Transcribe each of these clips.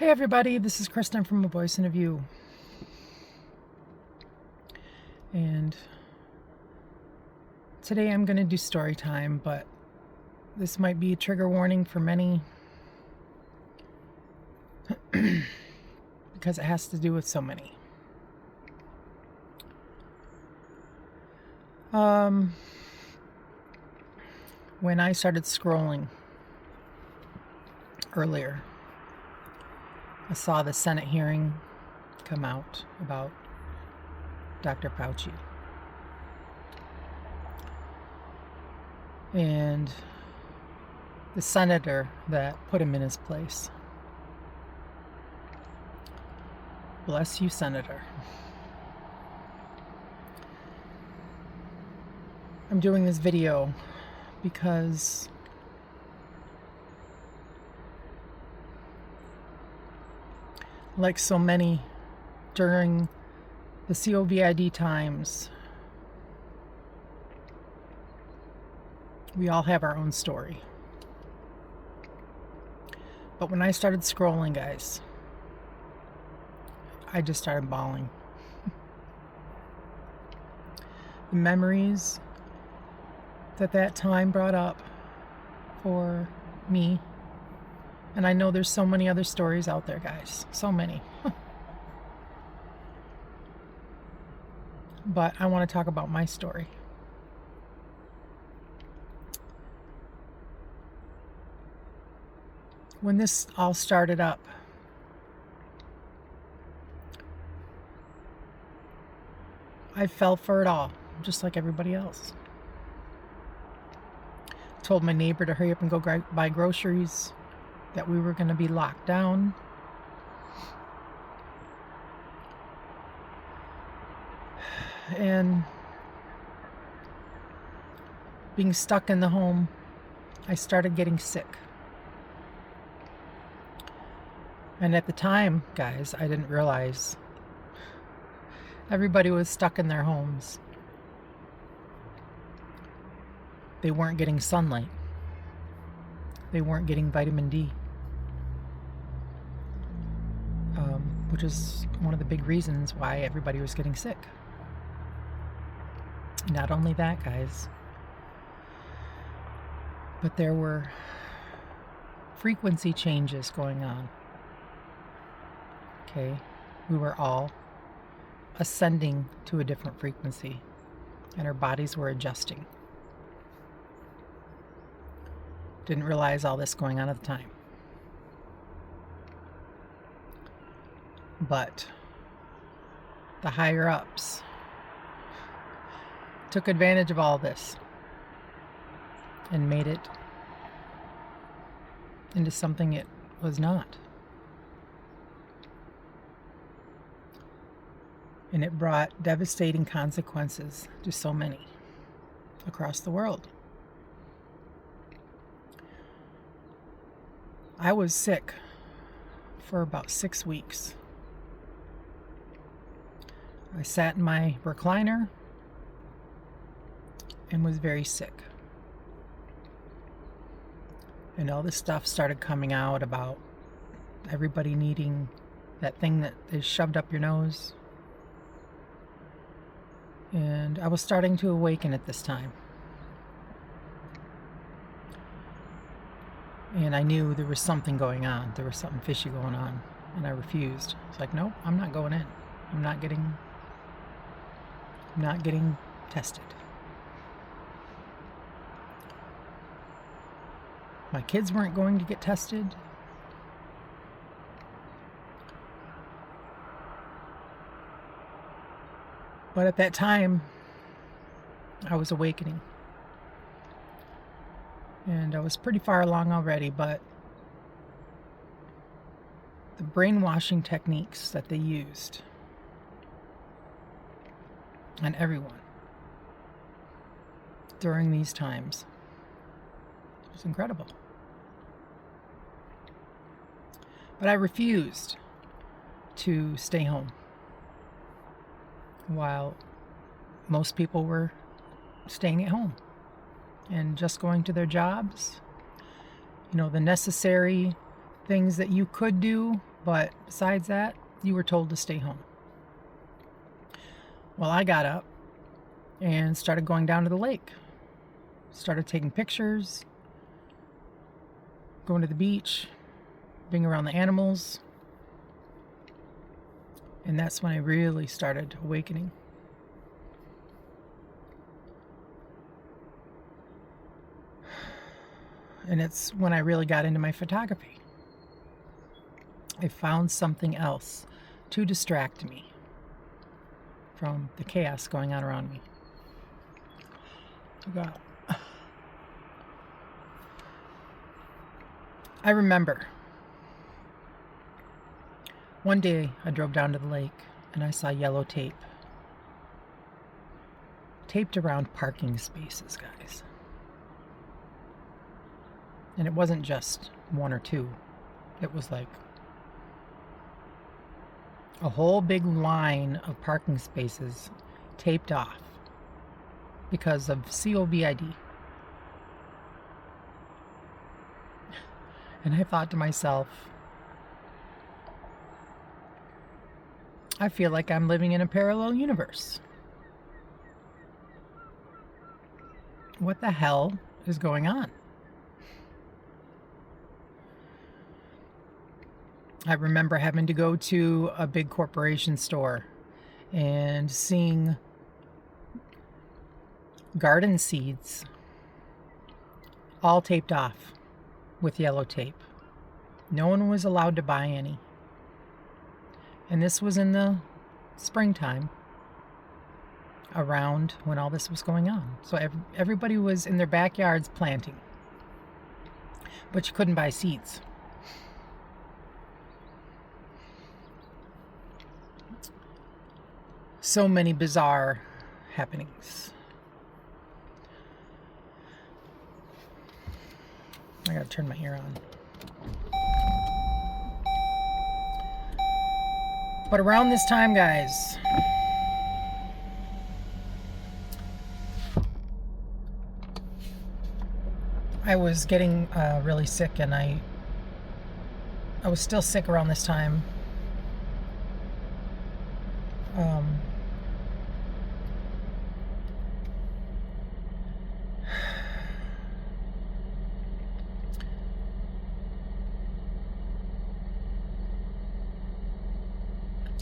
Hey everybody, this is Kristen from A Voice and a View. And today I'm going to do story time, but this might be a trigger warning for many because it has to do with so many. When I started scrolling earlier, I saw the Senate hearing come out about Dr. Fauci. And the senator that put him in his place. Bless you, Senator. I'm doing this video because like so many during the COVID times, we all have our own story. But when I started scrolling, guys, I just started bawling. The memories that time brought up for me, and I know there's so many other stories out there, guys, so many. But I want to talk about my story. When this all started up, I fell for it all, just like everybody else. Told my neighbor to hurry up and go buy groceries, that we were going to be locked down. And being stuck in the home, I started getting sick. And at the time, guys, I didn't realize everybody was stuck in their homes. They weren't getting sunlight. They weren't getting vitamin D, which is one of the big reasons why everybody was getting sick. Not only that, guys, but there were frequency changes going on. Okay, we were all ascending to a different frequency, and our bodies were adjusting. Didn't realize all this going on at the time. But the higher ups took advantage of all this and made it into something it was not. And it brought devastating consequences to so many across the world. I was sick for about 6 weeks. I sat in my recliner and was very sick. And all this stuff started coming out about everybody needing that thing that is shoved up your nose. And I was starting to awaken at this time. And I knew there was something going on. There was something fishy going on. And I refused. It's like, nope, I'm not going in. I'm not getting tested. My kids weren't going to get tested. But at that time, I was awakening. And I was pretty far along already, but the brainwashing techniques that they used on everyone during these times was incredible. But I refused to stay home while most people were staying at home and just going to their jobs. You know, the necessary things that you could do But besides that, you were told to stay home. Well, I got up and started going down to the lake. Started taking pictures, going to the beach, being around the animals. And that's when I really started awakening. And it's when I really got into my photography. I found something else to distract me from the chaos going on around me. I remember one day I drove down to the lake and I saw yellow tape taped around parking spaces, guys. And it wasn't just one or two. It was like a whole big line of parking spaces taped off because of COVID. And I thought to myself, I feel like I'm living in a parallel universe. What the hell is going on? I remember having to go to a big corporation store and seeing garden seeds all taped off with yellow tape. No one was allowed to buy any. And this was in the springtime, around when all this was going on. So everybody was in their backyards planting, but you couldn't buy seeds. So many bizarre happenings. I gotta turn my ear on. But around this time, guys, I was getting really sick, and I was still sick around this time.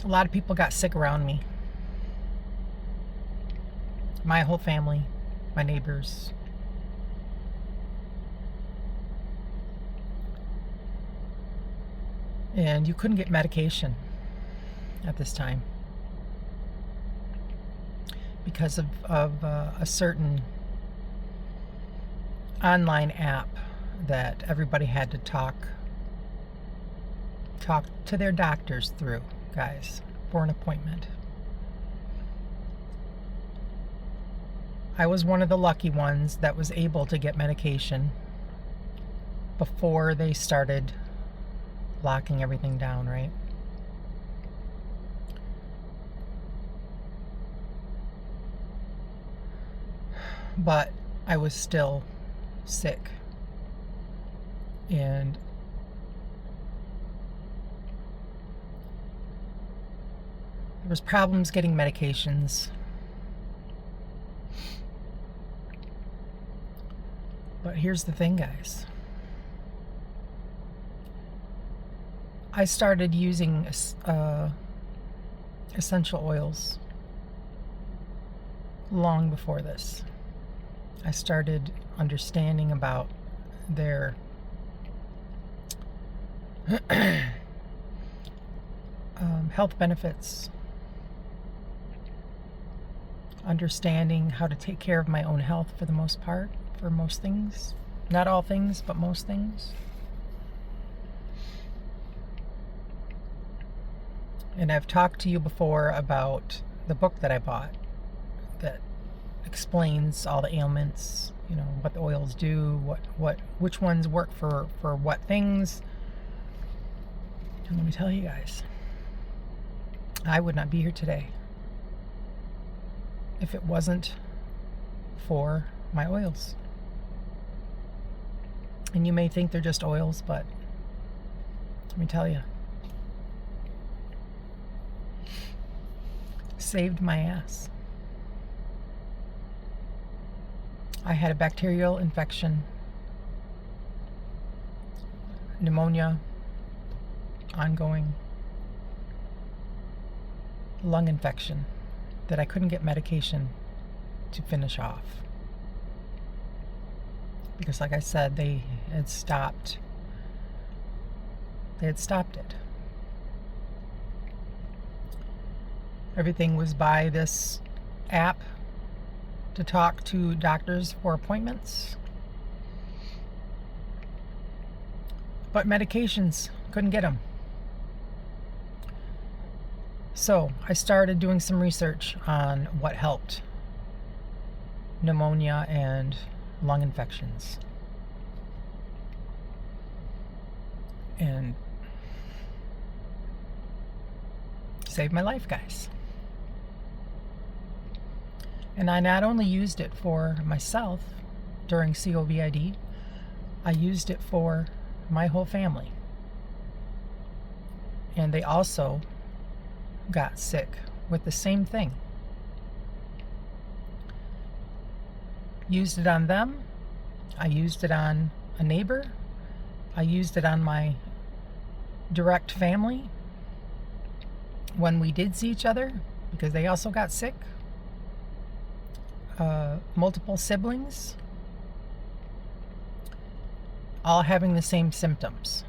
A lot of people got sick around me. My whole family, my neighbors. And you couldn't get medication at this time because of a certain online app that everybody had to talk to their doctors through, guys, for an appointment. I was one of the lucky ones that was able to get medication before they started locking everything down, right? But I was still sick. And there was problems getting medications. But here's the thing, guys. I started using essential oils long before this. I started understanding about their health benefits, understanding how to take care of my own health for the most part, for most things. Not all things, but most things. And I've talked to you before about the book that I bought that explains all the ailments, you know, what the oils do, which ones work for what things. And let me tell you guys, I would not be here today if it wasn't for my oils. And you may think they're just oils, but let me tell you, saved my ass. I had a bacterial infection, pneumonia, ongoing, lung infection that I couldn't get medication to finish off. Because like I said, they had stopped it. Everything was by this app to talk to doctors for appointments. But medications, couldn't get them. So I started doing some research on what helped pneumonia and lung infections. And saved my life, guys. And I not only used it for myself during COVID, I used it for my whole family. And they also got sick with the same thing. Used it on them. I used it on a neighbor. I used it on my direct family when we did see each other, because they also got sick. Multiple siblings, all having the same symptoms.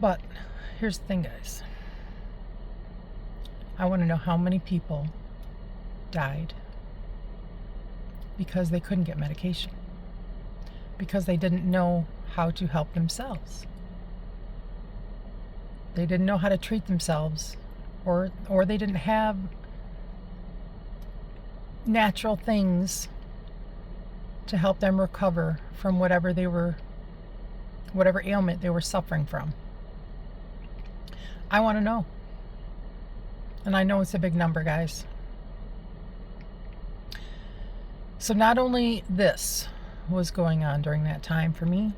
But here's the thing, guys. I want to know how many people died because they couldn't get medication, because they didn't know how to help themselves. They didn't know how to treat themselves, or they didn't have natural things to help them recover from whatever ailment they were suffering from. I want to know. And I know it's a big number, guys. So not only this was going on during that time for me,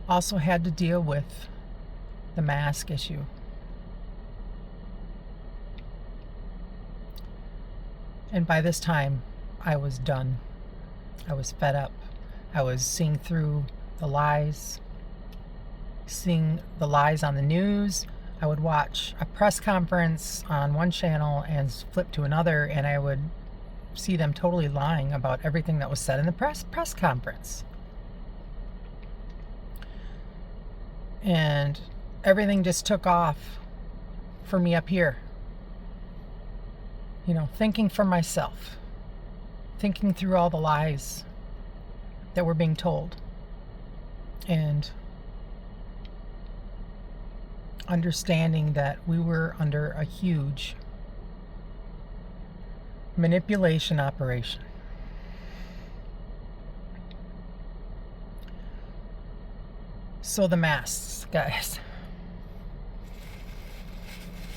also had to deal with the mask issue. And by this time, I was done. I was fed up. I was seeing through the lies, seeing the lies on the news. I would watch a press conference on one channel and flip to another, and I would see them totally lying about everything that was said in the press conference. And everything just took off for me up here. You know, thinking for myself, thinking through all the lies that were being told, and understanding that we were under a huge manipulation operation. So the masks, guys.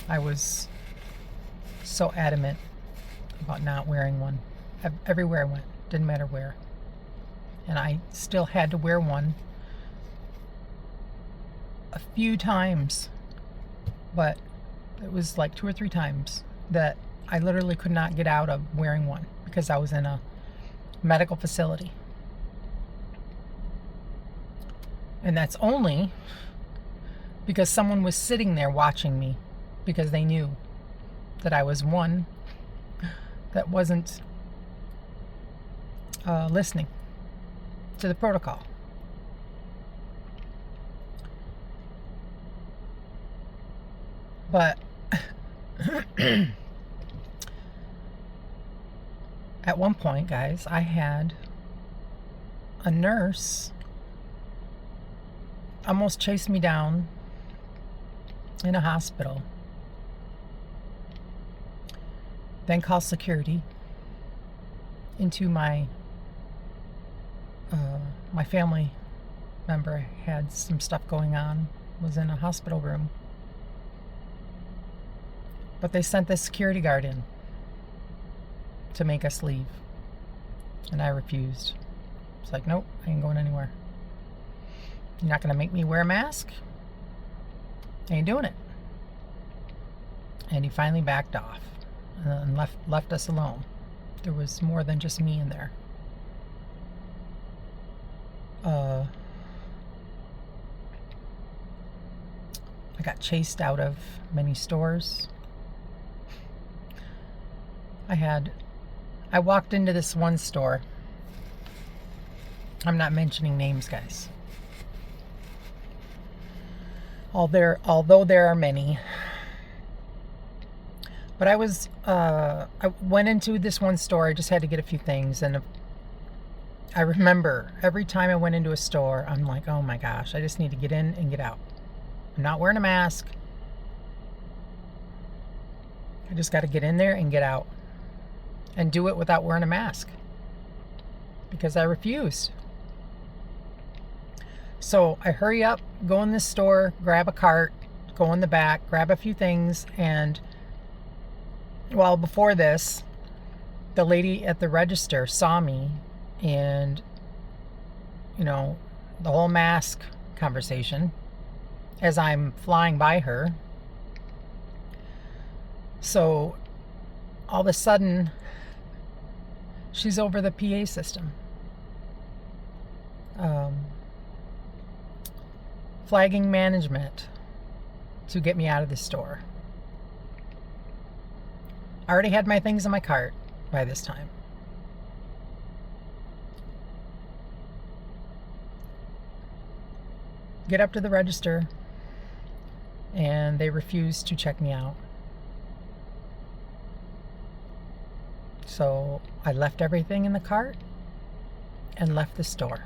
I was so adamant about not wearing one everywhere I went. Didn't matter where. And I still had to wear one a few times, but it was like 2 or 3 times that I literally could not get out of wearing one because I was in a medical facility. And that's only because someone was sitting there watching me, because they knew that I was one that wasn't listening to the protocol. But at one point, guys, I had a nurse almost chase me down in a hospital, then call security into my family member had some stuff going on, was in a hospital room, But they sent the security guard in to make us leave. And I refused. It's like, nope, I ain't going anywhere. You're not going to make me wear a mask? I ain't doing it. And he finally backed off and left us alone. There was more than just me in there. I got chased out of many stores. I walked into this one store. I'm not mentioning names, guys. Although there are many. But I went into this one store. I just had to get a few things, and I remember every time I went into a store, I'm like, oh my gosh, I just need to get in and get out. I'm not wearing a mask. I just got to get in there and get out. And do it without wearing a mask. Because I refused. So I hurry up, go in this store, grab a cart, go in the back, grab a few things, and well, before this, the lady at the register saw me, and the whole mask conversation as I'm flying by her. So all of a sudden, she's over the PA system, flagging management to get me out of the store. I already had my things in my cart by this time. Get up to the register, and they refused to check me out. So I left everything in the cart and left the store.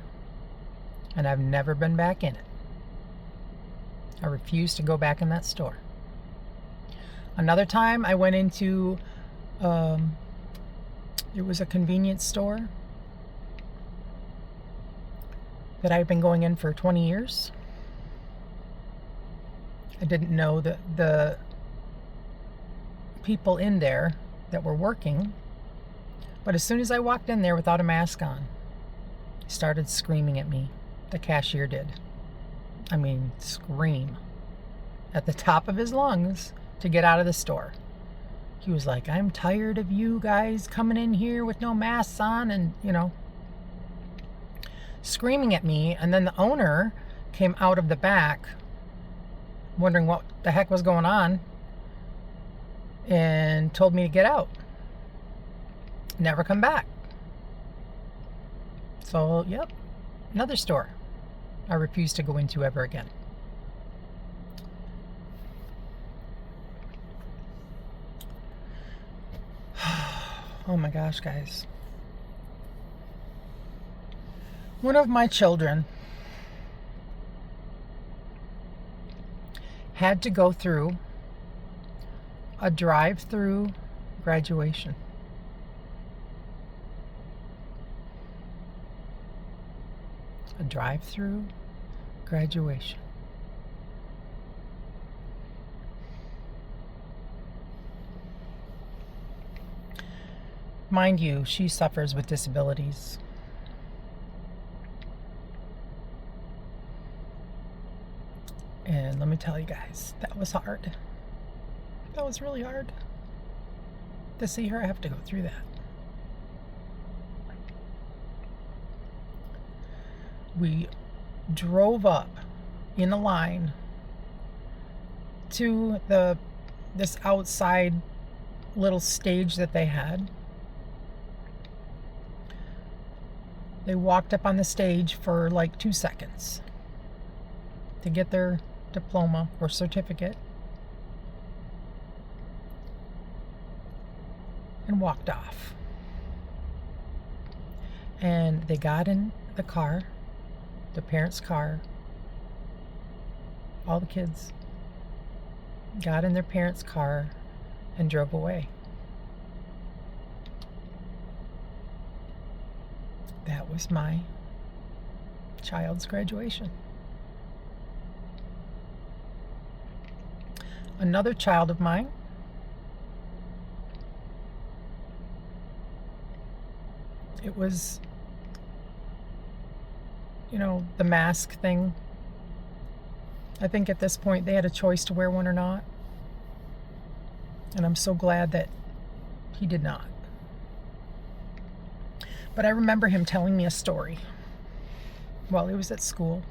And I've never been back in it. I refuse to go back in that store. Another time I went into, it was a convenience store that I've been going in for 20 years. I didn't know that the people in there that were working, but as soon as I walked in there without a mask on, he started screaming at me. The cashier did. I mean, scream at the top of his lungs to get out of the store. He was like, I'm tired of you guys coming in here with no masks on, and screaming at me. And then the owner came out of the back wondering what the heck was going on and told me to get out. Never come back. So, yep, another store I refuse to go into ever again. Oh my gosh, guys. One of my children had to go through a drive-through graduation. A drive-through graduation. Mind you, she suffers with disabilities. And let me tell you guys, that was hard. That was really hard to see her have to go through that. We drove up in a line to this outside little stage that they had. They walked up on the stage for like 2 seconds to get their diploma or certificate and walked off. And they got in the car, the parents' car. All the kids got in their parents' car and drove away. That was my child's graduation. Another child of mine It was, the mask thing. I think at this point they had a choice to wear one or not. And I'm so glad that he did not. But I remember him telling me a story while he was at school,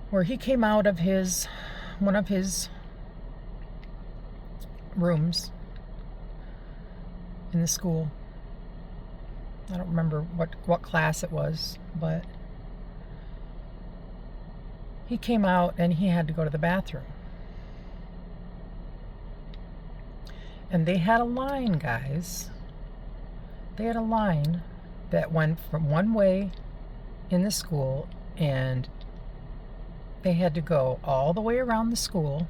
where he came out of one of his rooms in the school. I don't remember what class it was, but he came out and he had to go to the bathroom. And they had a line, guys. They had a line that went from one way in the school, and they had to go all the way around the school.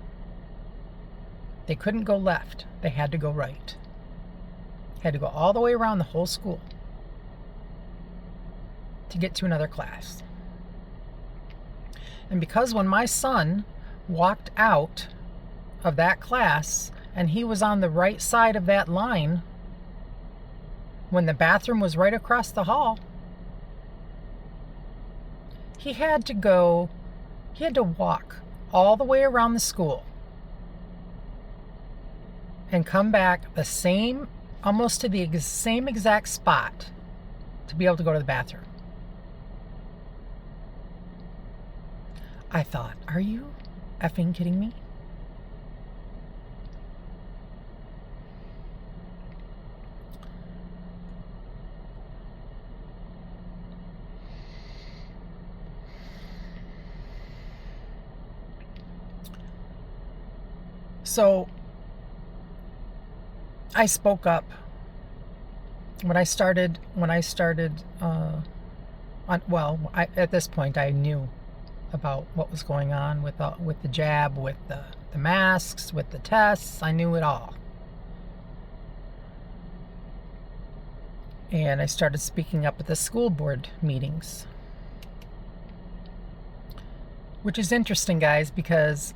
They couldn't go left. They had to go right. Had to go all the way around the whole school to get to another class. And because when my son walked out of that class and he was on the right side of that line, when the bathroom was right across the hall, he had to walk all the way around the school and come back almost to the same exact spot to be able to go to the bathroom. I thought, are you effing kidding me? So I spoke up when I started at this point I knew about what was going on with the jab, with the masks, with the tests. I knew it all. And I started speaking up at the school board meetings. Which is interesting, guys, because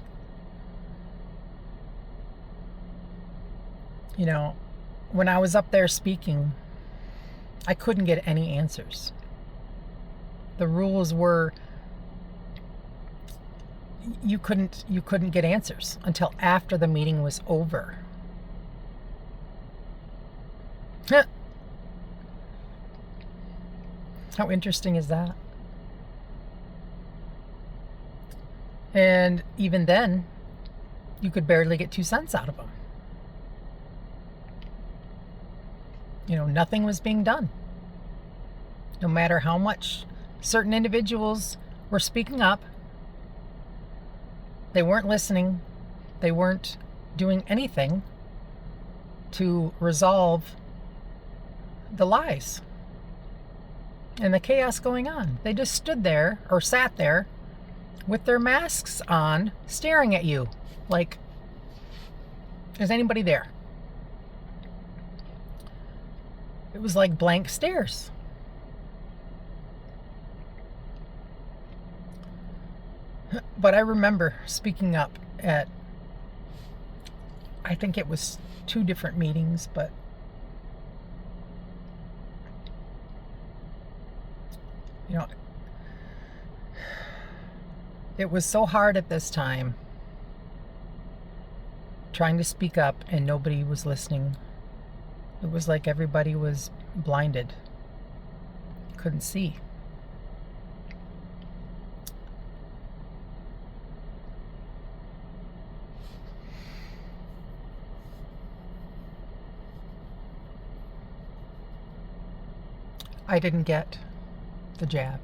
when I was up there speaking, I couldn't get any answers. The rules were you couldn't get answers until after the meeting was over. How interesting is that? And even then, you could barely get 2 cents out of them. Nothing was being done. No matter how much certain individuals were speaking up, they weren't listening. They weren't doing anything to resolve the lies and the chaos going on. They just stood there or sat there with their masks on, staring at you like, is anybody there? It was like blank stares. But I remember speaking up at, I think it was 2 different meetings, but it was so hard at this time trying to speak up and nobody was listening. It was like everybody was blinded, couldn't see. I didn't get the jab.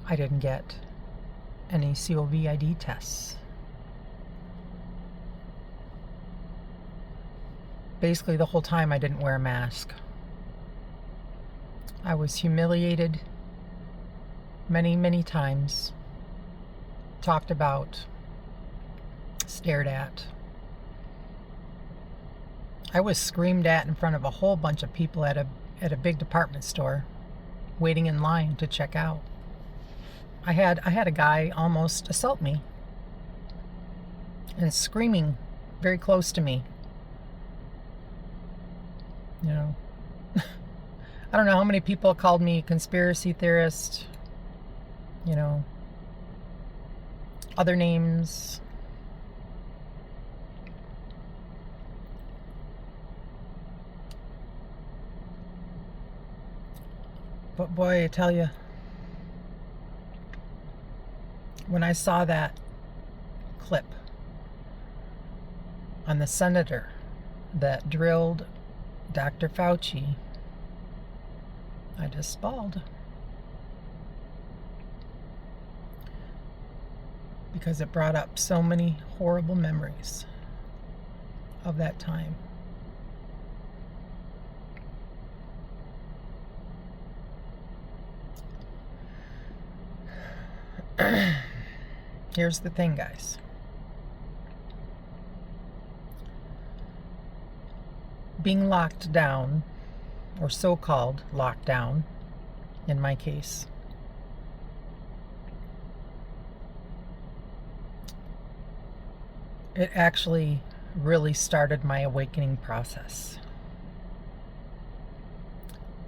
I didn't get any COVID tests. Basically, the whole time I didn't wear a mask. I was humiliated many, many times, talked about, stared at. I was screamed at in front of a whole bunch of people at a big department store, waiting in line to check out. I had a guy almost assault me and screaming very close to me. I don't know how many people called me conspiracy theorist, you know, other names. But boy, I tell you, when I saw that clip on the senator that drilled Dr. Fauci, I just bawled. Because it brought up so many horrible memories of that time. Here's the thing, guys. Being locked down, or so-called locked down, in my case, it actually really started my awakening process.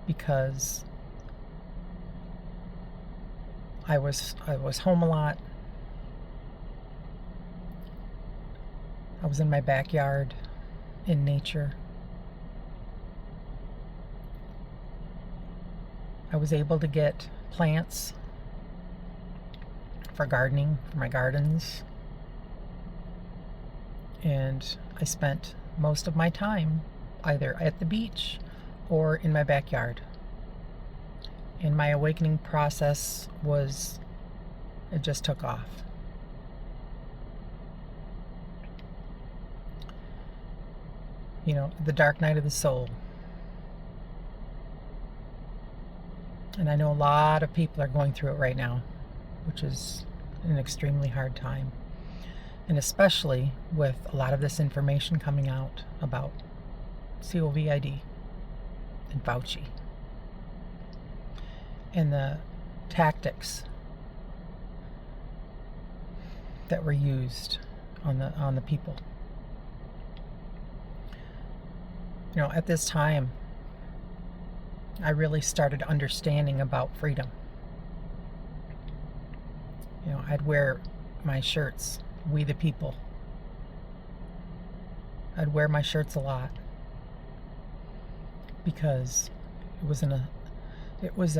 Because I was home a lot. I was in my backyard, in nature. I was able to get plants for gardening, for my gardens. And I spent most of my time either at the beach or in my backyard. And my awakening process it just took off. You know, the dark night of the soul. And I know a lot of people are going through it right now, which is an extremely hard time. And especially with a lot of this information coming out about COVID and Fauci. And the tactics that were used on the people. You know, at this time, I really started understanding about freedom. You know, I'd wear my shirts, "We the People." I'd wear my shirts a lot because it was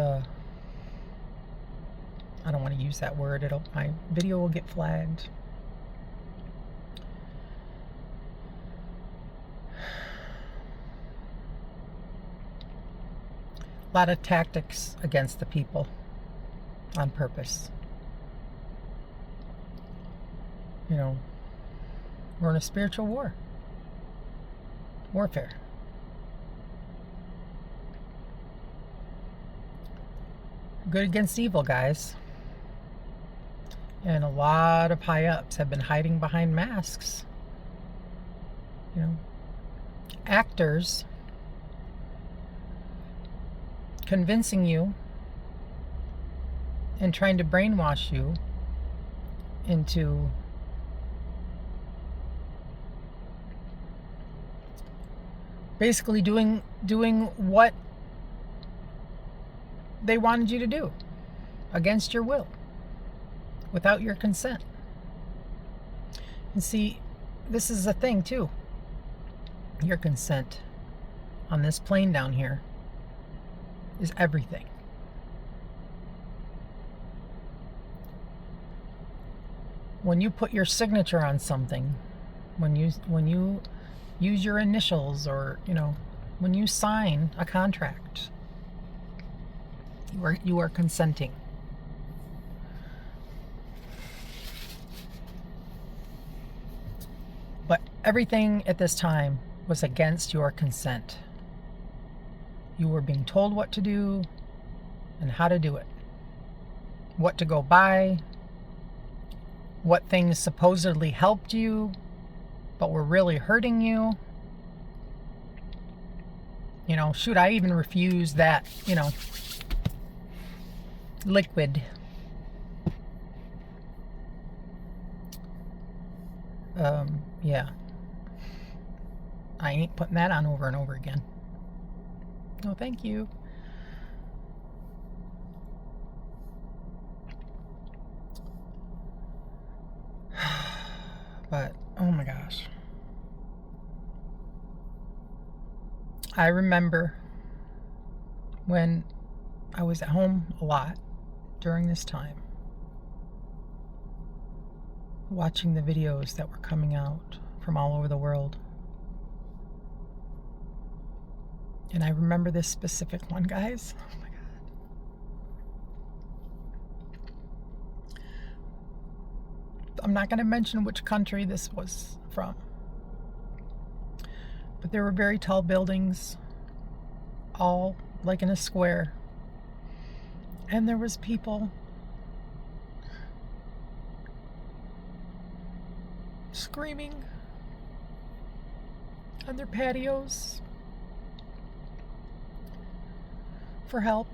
I don't want to use that word. My video will get flagged. A lot of tactics against the people on purpose. You know, we're in a spiritual warfare. Good against evil, guys. And a lot of high-ups have been hiding behind masks. You know, actors convincing you and trying to brainwash you into basically doing what they wanted you to do against your will, without your consent. And see, this is the thing too. Your consent on this plane down here is everything. When you put your signature on something, when you use your initials, or when you sign a contract, you are consenting. But everything at this time was against your consent. You were being told what to do and how to do it, what to go buy, what things supposedly helped you but were really hurting you. Shoot, I even refused that, liquid. Yeah. I ain't putting that on over and over again. No, thank you. But, oh my gosh. I remember when I was at home a lot during this time, watching the videos that were coming out from all over the world. And I remember this specific one, guys. Oh my God. I'm not going to mention which country this was from. But there were very tall buildings, all like in a square. And there was people screaming on their patios for help.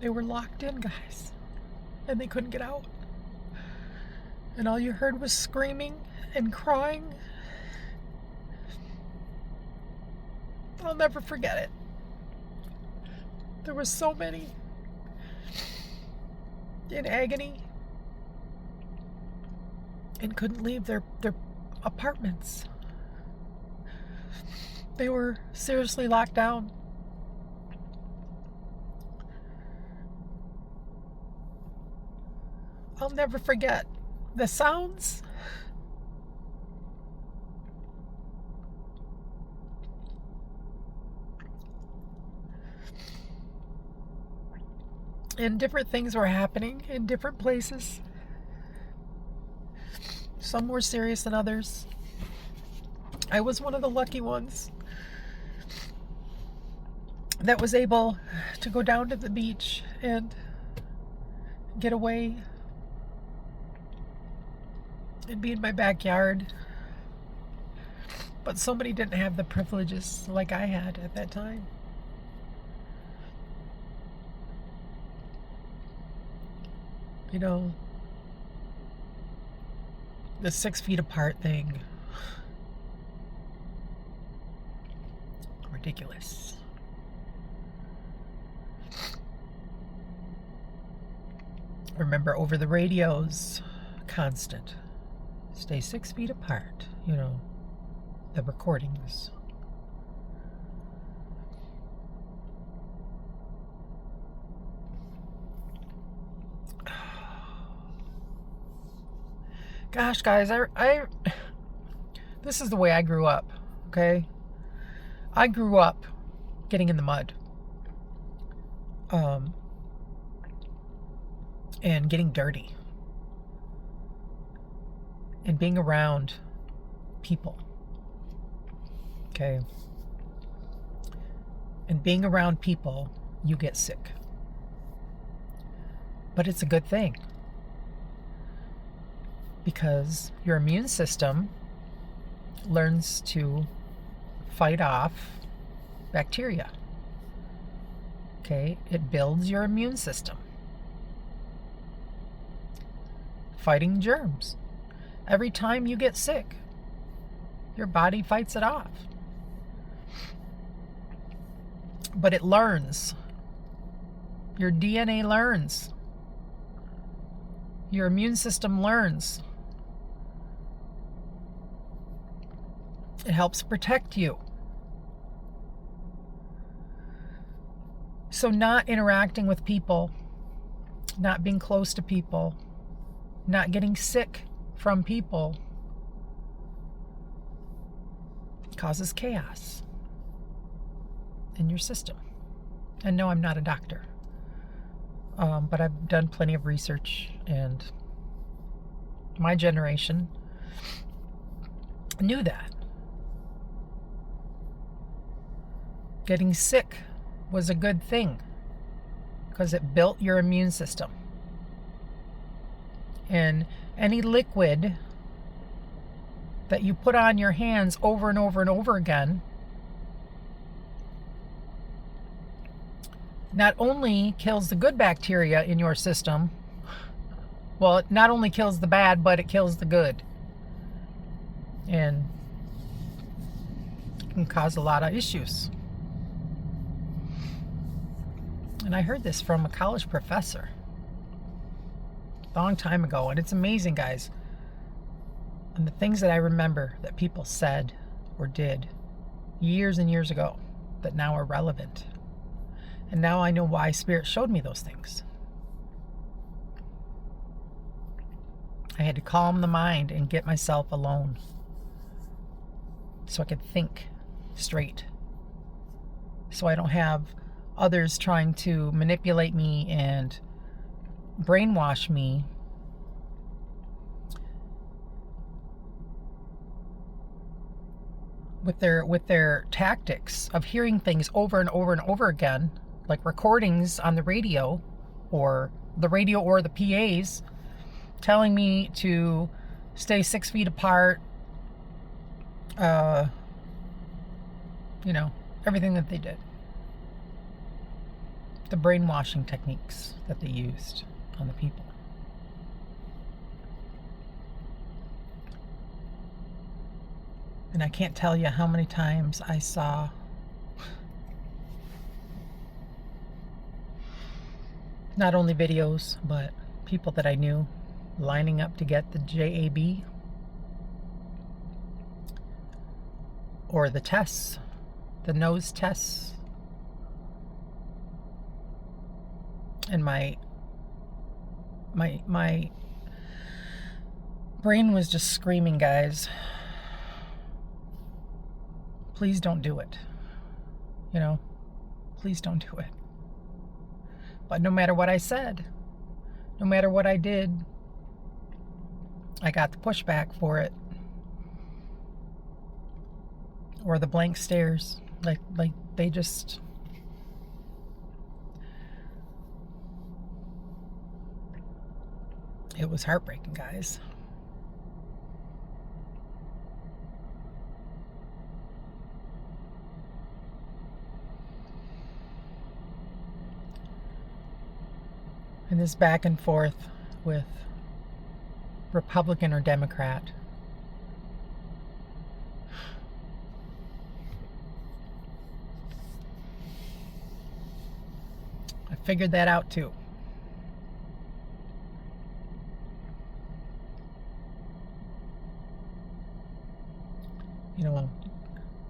They were locked in, guys, and they couldn't get out. And all you heard was screaming and crying. I'll never forget it. There were so many in agony and couldn't leave their apartments. They were seriously locked down. I'll never forget the sounds. And different things were happening in different places. Some more serious than others. I was one of the lucky ones that was able to go down to the beach and get away and be in my backyard. But so many didn't have the privileges like I had at that time. You know, the 6 feet apart thing. Ridiculous. Remember over the radios, constant. Stay 6 feet apart, you know, the recordings. Gosh, guys, I this is the way I grew up, okay? I grew up getting in the mud. And getting dirty. And being around people. Okay? And being around people, you get sick. But it's a good thing. Because your immune system learns to fight off bacteria. Okay? It builds your immune system. Fighting germs. Every time you get sick, your body fights it off. But it learns. Your DNA learns. Your immune system learns. It helps protect you. So not interacting with people, not being close to people, not getting sick from people causes chaos in your system. And no, I'm not a doctor. But I've done plenty of research, and my generation knew that. Getting sick was a good thing because it built your immune system. And any liquid that you put on your hands over and over and over again not only kills the good bacteria in your system, well, it not only kills the bad, but it kills the good. And it can cause a lot of issues. And I heard this from a college professor. long time ago. And it's amazing, guys. And the things that I remember that people said or did years and years ago that now are relevant. And now I know why Spirit showed me those things. I had to calm the mind and get myself alone so I could think straight. So I don't have others trying to manipulate me and brainwash me with their tactics of hearing things over and over and over again, like recordings on the radio or the PAs telling me to stay 6 feet apart, everything that they did. The brainwashing techniques that they used on the people. And I can't tell you how many times I saw not only videos, but people that I knew lining up to get the JAB or the tests, the nose tests. And my brain was just screaming, guys, please don't do it. Please don't do it. But no matter what I said, no matter what I did, I got the pushback for it. Or the blank stares. Like they just... It was heartbreaking, guys. And this back and forth with Republican or Democrat. I figured that out too.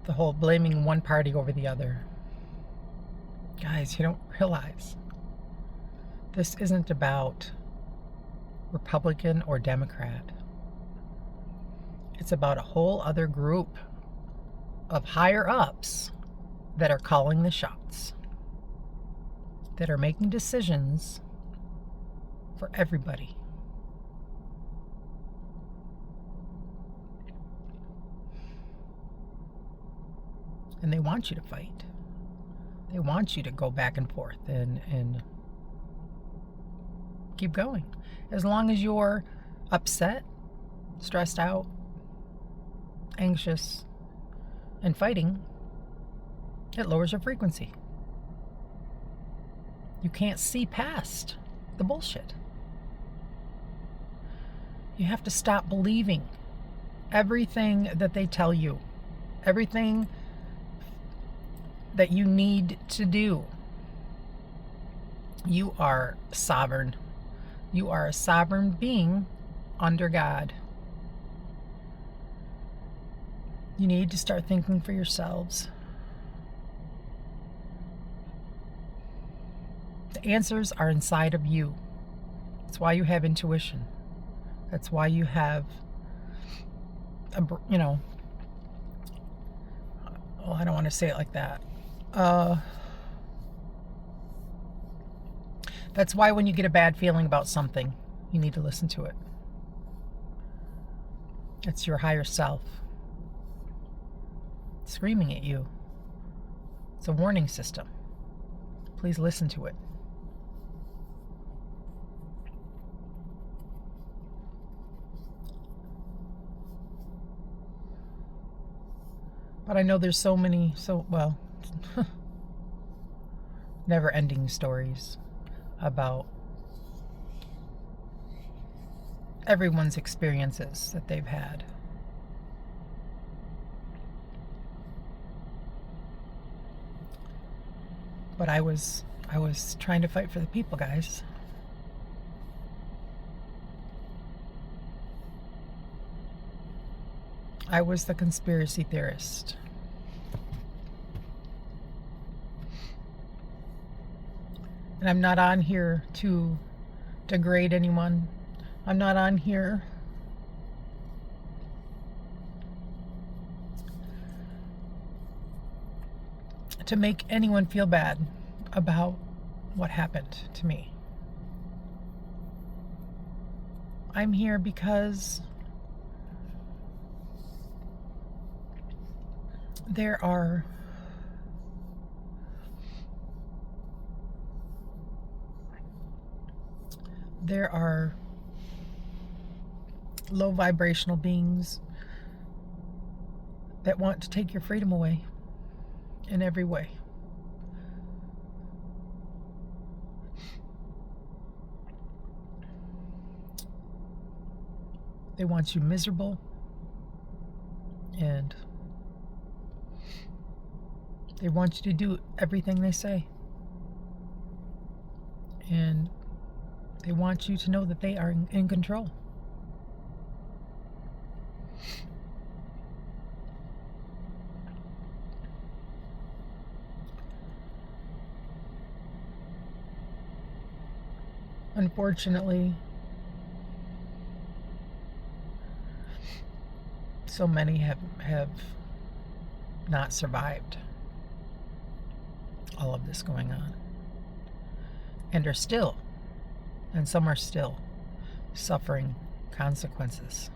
The whole blaming one party over the other. Guys, you don't realize this isn't about Republican or Democrat. It's about a whole other group of higher ups that are calling the shots, that are making decisions for everybody. And they want you to fight. They want you to go back and forth and keep going. As long as you're upset, stressed out, anxious, and fighting, it lowers your frequency. You can't see past the bullshit. You have to stop believing everything that they tell you, everything that you need to do. You are sovereign. You are a sovereign being under God. You need to start thinking for yourselves. The answers are inside of you. That's why you have intuition. That's why you have I don't want to say it like that. That's why when you get a bad feeling about something, you need to listen to it. It's your higher self screaming at you. It's a warning system. Please listen to it. But I know there's never-ending stories about everyone's experiences that they've had. But I was trying to fight for the people, guys. I was the conspiracy theorist. And I'm not on here to degrade anyone. I'm not on here to make anyone feel bad about what happened to me. I'm here because there are low vibrational beings that want to take your freedom away in every way. They want you miserable, and they want you to do everything they say. And they want you to know that they are in control. Unfortunately, so many have not survived all of this going on, and some are still suffering consequences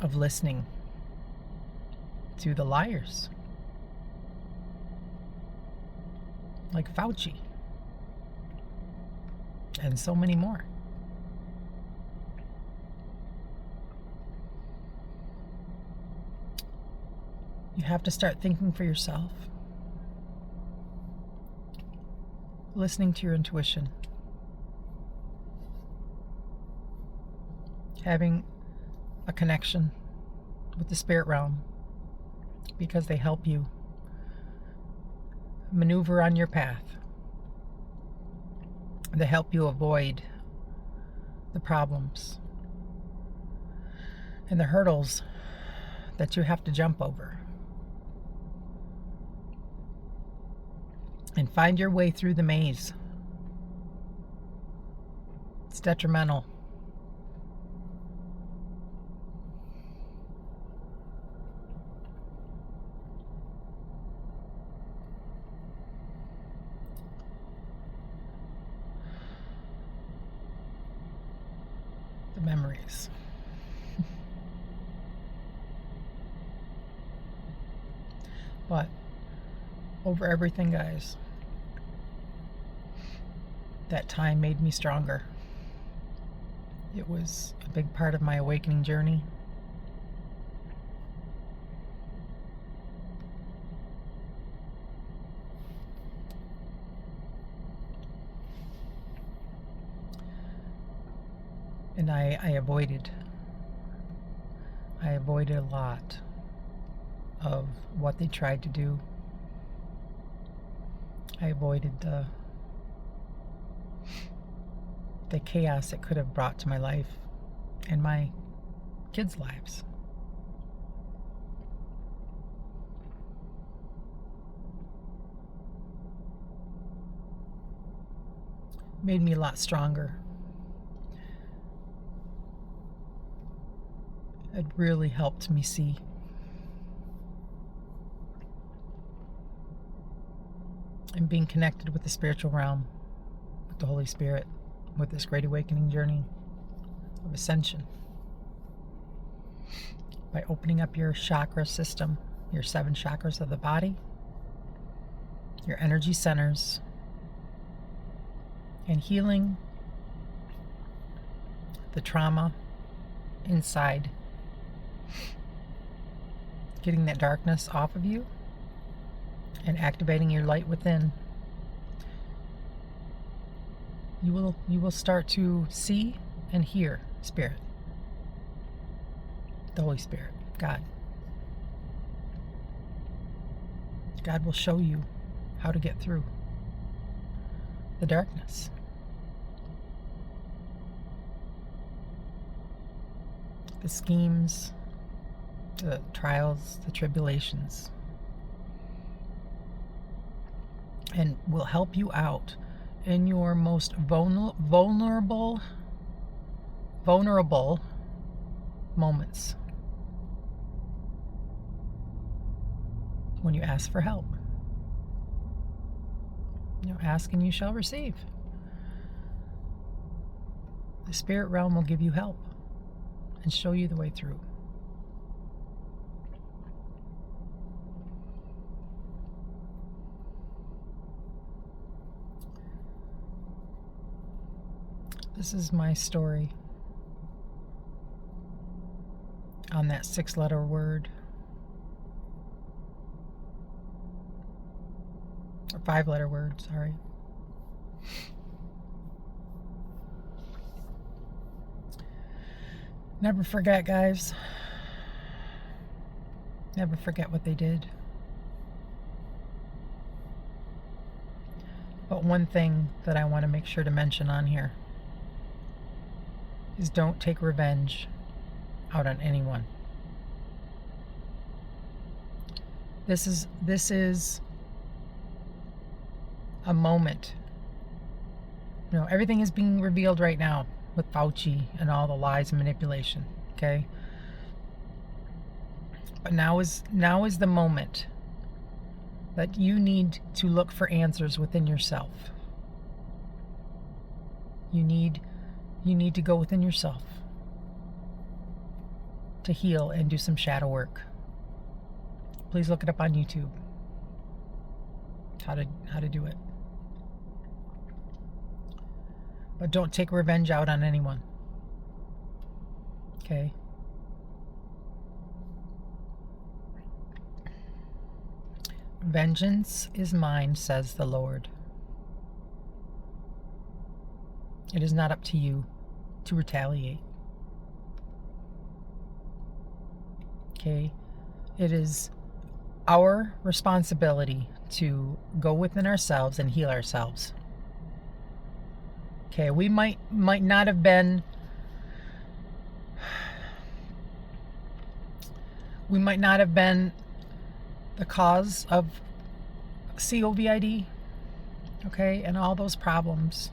of listening to the liars like Fauci and so many more. You have to start thinking for yourself, listening to your intuition, having a connection with the spirit realm, because they help you maneuver on your path. They help you avoid the problems and the hurdles that you have to jump over, and find your way through the maze. It's detrimental. The memories. But over everything, guys, that time made me stronger. It was a big part of my awakening journey. And I avoided a lot of what they tried to do. I avoided the chaos it could have brought to my life and my kids' lives. Made me a lot stronger. It really helped me see. And being connected with the spiritual realm, with the Holy Spirit, with this great awakening journey of ascension. By opening up your chakra system, your 7 chakras of the body, your energy centers, and healing the trauma inside, getting that darkness off of you and activating your light within, you will start to see and hear Spirit, the Holy Spirit, God. God will show you how to get through the darkness. The schemes, the trials, the tribulations, and will help you out in your most vulnerable moments when you ask for help. Ask and you shall receive. The spirit realm will give you help and show you the way through. This is my story on that 6-letter word, or 5-letter word, sorry. Never forget, guys. Never forget what they did. But one thing that I want to make sure to mention on here is don't take revenge out on anyone. This is a moment. Everything is being revealed right now with Fauci and all the lies and manipulation, okay? But now is the moment that you need to look for answers within yourself. You need to go within yourself to heal and do some shadow work. Please look it up on YouTube. How to do it. But don't take revenge out on anyone. Okay? Vengeance is mine, says the Lord. It is not up to you to retaliate. Okay? It is our responsibility to go within ourselves and heal ourselves. Okay, we might not have been the cause of COVID, okay, and all those problems,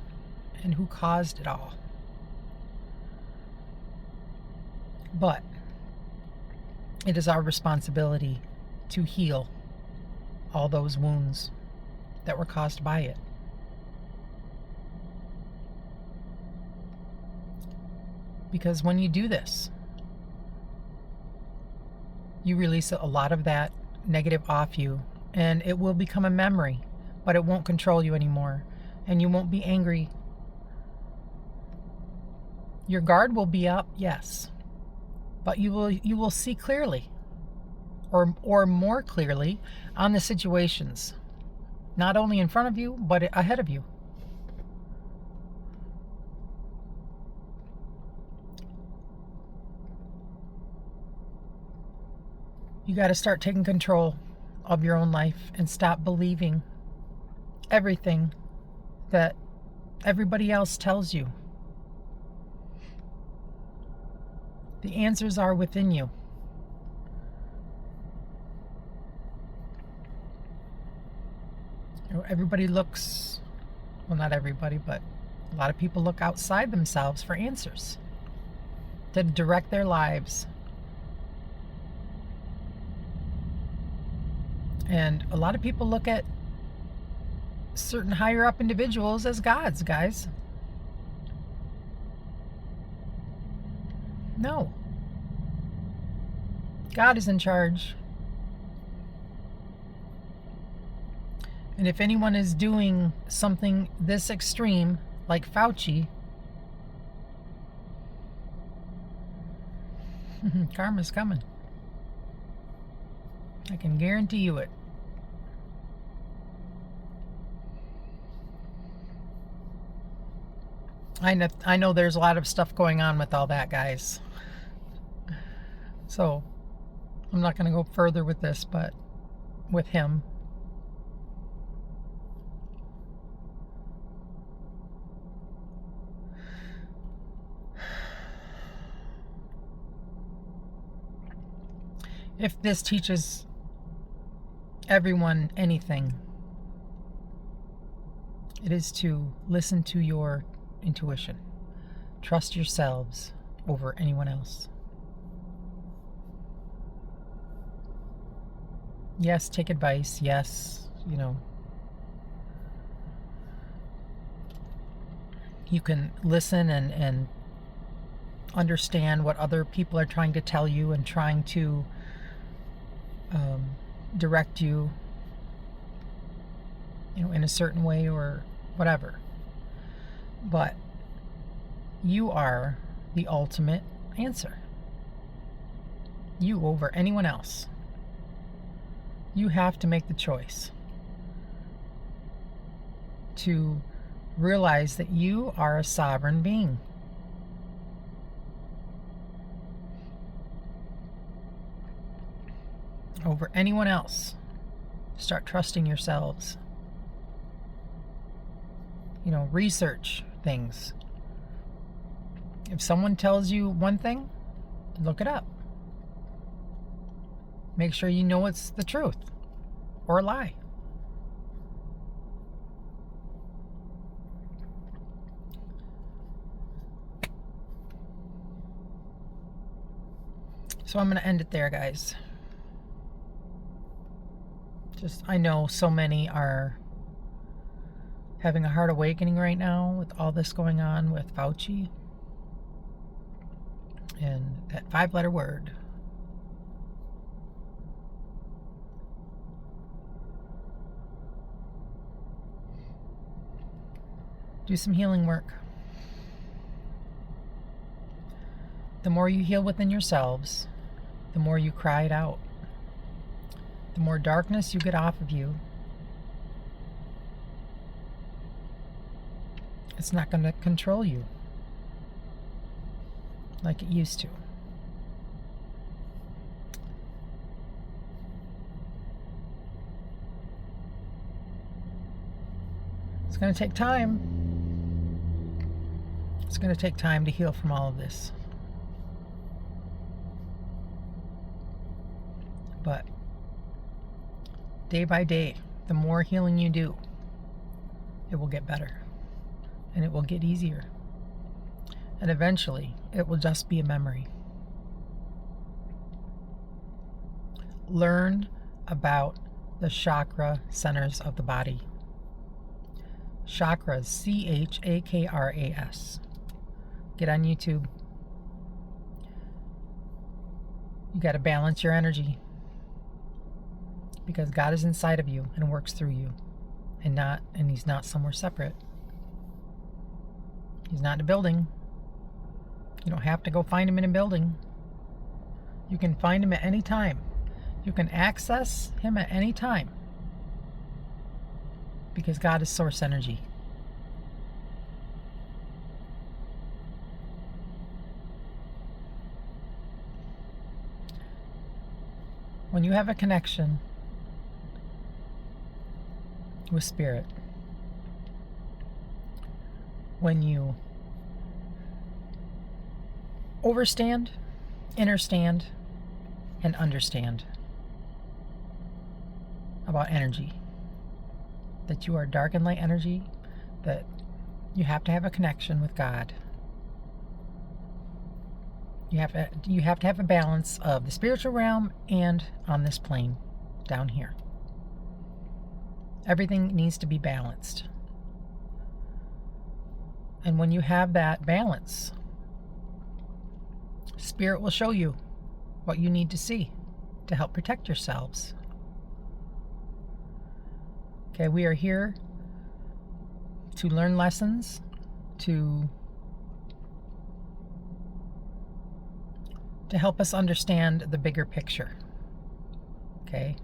and who caused it all. But it is our responsibility to heal all those wounds that were caused by it. Because when you do this, you release a lot of that negative off you, and it will become a memory, but it won't control you anymore, and you won't be angry. Your guard will be up, yes, but you will see clearly, or more clearly, on the situations, not only in front of you, but ahead of you. You got to start taking control of your own life and stop believing everything that everybody else tells you. The answers are within you. Everybody looks, well, not everybody, but a lot of people look outside themselves for answers to direct their lives. And a lot of people look at certain higher up individuals as gods, guys. No. God is in charge. And if anyone is doing something this extreme, like Fauci, karma's coming. I can guarantee you it. I know there's a lot of stuff going on with all that, guys. So, I'm not going to go further with this, but with him. If this teaches everyone anything, it is to listen to your intuition. Trust yourselves over anyone else. Yes, take advice. Yes, you can listen and understand what other people are trying to tell you and trying to direct you, in a certain way or whatever. But you are the ultimate answer. You over anyone else. You have to make the choice to realize that you are a sovereign being. Over anyone else. Start trusting yourselves. Research things. If someone tells you one thing, look it up. Make sure you know it's the truth or a lie. So I'm going to end it there, guys. I know so many are having a hard awakening right now with all this going on with Fauci and that 5-letter word. Do some healing work. The more you heal within yourselves, the more you cry it out. The more darkness you get off of you, it's not going to control you like it used to. It's going to take time. It's going to take time to heal from all of this. But day by day, the more healing you do, it will get better. And it will get easier. And eventually, it will just be a memory. Learn about the chakra centers of the body. Chakras, C-H-A-K-R-A-S. Get on YouTube. You got to balance your energy. Because God is inside of you and works through you. And He's not somewhere separate. He's not in a building. You don't have to go find Him in a building. You can find Him at any time. You can access Him at any time. Because God is source energy. When you have a connection with Spirit, when you overstand, understand, and understand about energy, that you are dark and light energy, that you have to have a connection with God. You have to have a balance of the spiritual realm and on this plane down here. Everything needs to be balanced. And when you have that balance, Spirit will show you what you need to see to help protect yourselves. Okay, we are here to learn lessons, to help us understand the bigger picture. Okay?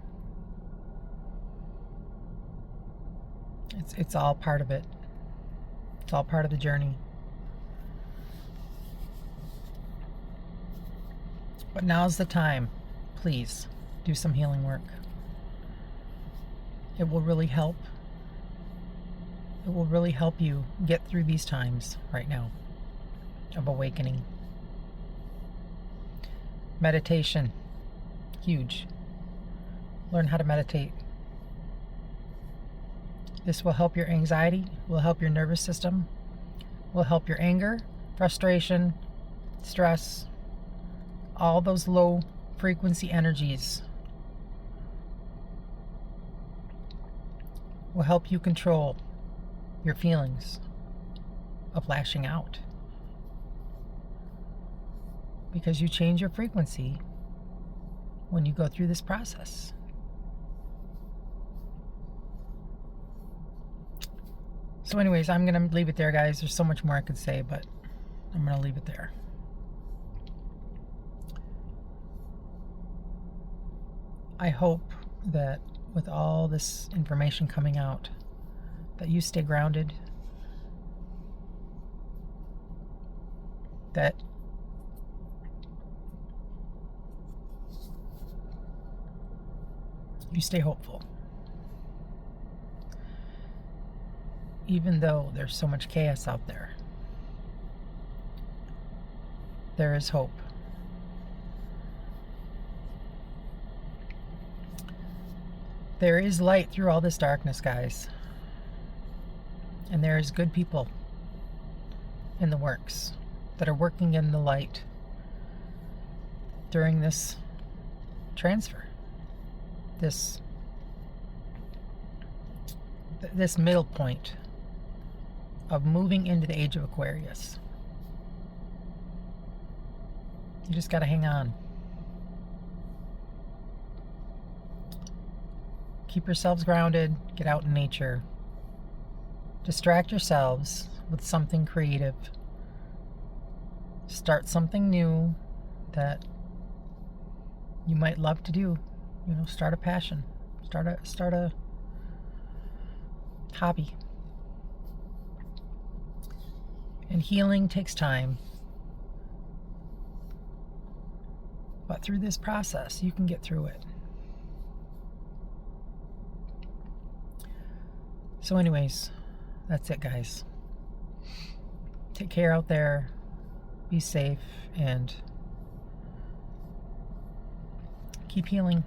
It's all part of it. It's all part of the journey. But now's the time. Please do some healing work. It will really help. It will really help you get through these times right now of awakening. Meditation, Huge. Learn how to meditate. This will help your anxiety, will help your nervous system, will help your anger, frustration, stress, all those low frequency energies. Will help you control your feelings of lashing out. Because you change your frequency when you go through this process. So anyways, I'm going to leave it there, guys. There's so much more I could say, but I'm going to leave it there. I hope that with all this information coming out, that you stay grounded, that you stay hopeful. Even though there's so much chaos out there, there is hope. There is light through all this darkness, guys. And there is good people in the works that are working in the light during this transfer. This middle point of moving into the age of Aquarius. You just got to hang on. Keep yourselves grounded. Get out in nature. Distract yourselves with something creative. Start something new that you might love to do. You know, start a passion. Start a hobby. And healing takes time. But through this process, you can get through it. So anyways, that's it, guys. Take care out there. Be safe and keep healing.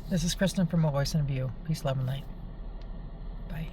This is Kristen from A Voice and a View. Peace, love, and light. Bye.